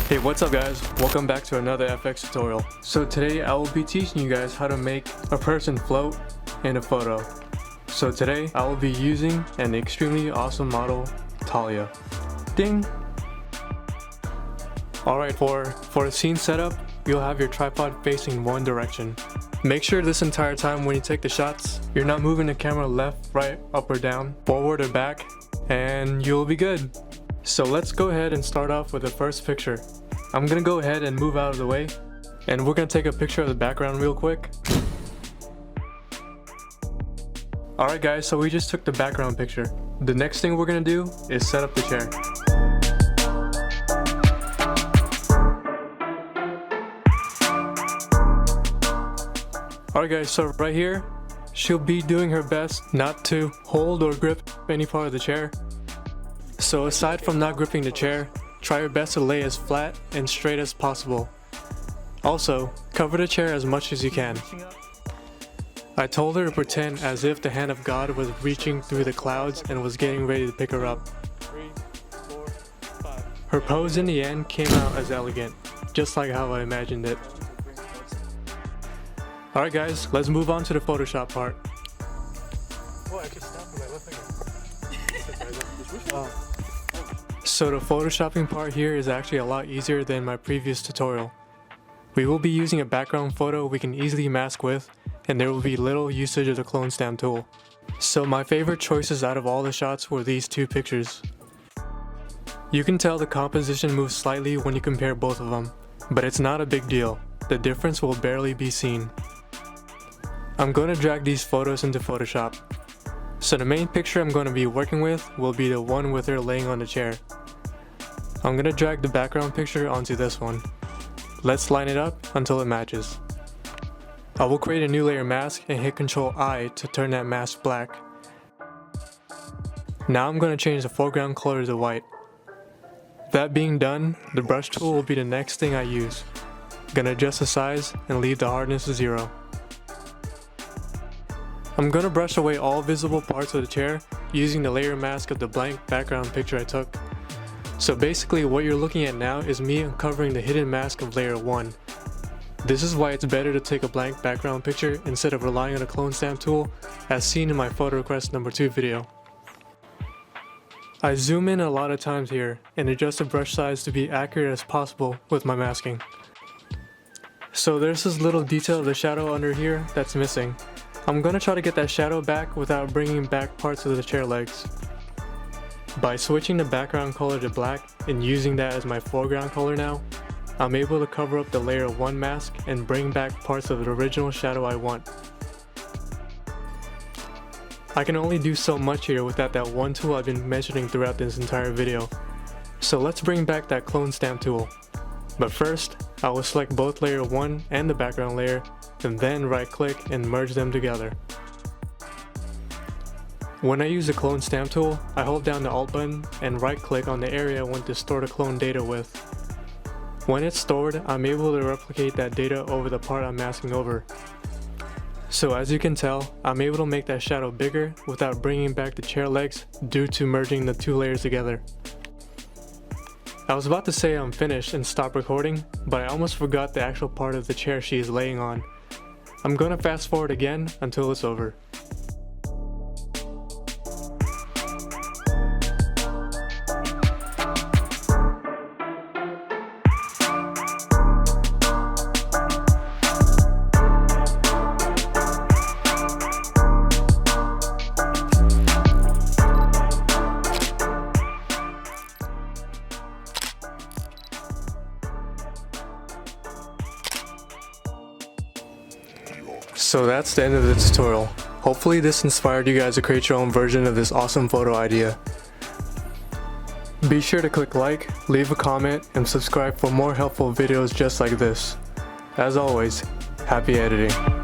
Hey, what's up guys? Welcome back to another FX tutorial. So today I will be teaching you guys how to make a person float in a photo. So today I will be using an extremely awesome model, Talya. Ding! Alright, for the scene setup, you'll have your tripod facing one direction. Make sure this entire time when you take the shots, you're not moving the camera left, right, up or down, forward or back, and you'll be good. So let's go ahead and start off with the first picture. I'm gonna go ahead and move out of the way, and we're gonna take a picture of the background real quick. Alright guys, so we just took the background picture. The next thing we're gonna do is set up the chair. Alright guys, so right here, she'll be doing her best not to hold or grip any part of the chair. So aside from not gripping the chair, try your best to lay as flat and straight as possible. Also, cover the chair as much as you can. I told her to pretend as if the hand of God was reaching through the clouds and was getting ready to pick her up. 3, 4, 5. Her pose in the end came out as elegant, just like how I imagined it. Alright guys, let's move on to the Photoshop part. Oh, I just stopped with my left finger. So the photoshopping part here is actually a lot easier than my previous tutorial. We will be using a background photo we can easily mask with, and there will be little usage of the clone stamp tool. So my favorite choices out of all the shots were these two pictures. You can tell the composition moves slightly when you compare both of them, but it's not a big deal. The difference will barely be seen. I'm going to drag these photos into Photoshop. So the main picture I'm going to be working with will be the one with her laying on the chair. I'm going to drag the background picture onto this one. Let's line it up until it matches. I will create a new layer mask and hit Ctrl I to turn that mask black. Now I'm going to change the foreground color to white. That being done, the brush tool will be the next thing I use. Gonna adjust the size and leave the hardness to 0. I'm gonna brush away all visible parts of the chair using the layer mask of the blank background picture I took. So basically what you're looking at now is me uncovering the hidden mask of layer 1. This is why it's better to take a blank background picture instead of relying on a clone stamp tool, as seen in my photo request number 2 video. I zoom in a lot of times here and adjust the brush size to be accurate as possible with my masking. So there's this little detail of the shadow under here that's missing. I'm gonna try to get that shadow back without bringing back parts of the chair legs. By switching the background color to black and using that as my foreground color now, I'm able to cover up the layer 1 mask and bring back parts of the original shadow I want. I can only do so much here without that one tool I've been mentioning throughout this entire video. So let's bring back that clone stamp tool. But first, I will select both layer 1 and the background layer, and then right click and merge them together. When I use the clone stamp tool, I hold down the Alt button and right click on the area I want to store the clone data with. When it's stored, I'm able to replicate that data over the part I'm masking over. So as you can tell, I'm able to make that shadow bigger without bringing back the chair legs due to merging the two layers together. I was about to say I'm finished and stop recording, but I almost forgot the actual part of the chair she is laying on. I'm gonna fast forward again until it's over. So that's the end of the tutorial. Hopefully this inspired you guys to create your own version of this awesome photo idea. Be sure to click like, leave a comment, and subscribe for more helpful videos just like this. As always, happy editing.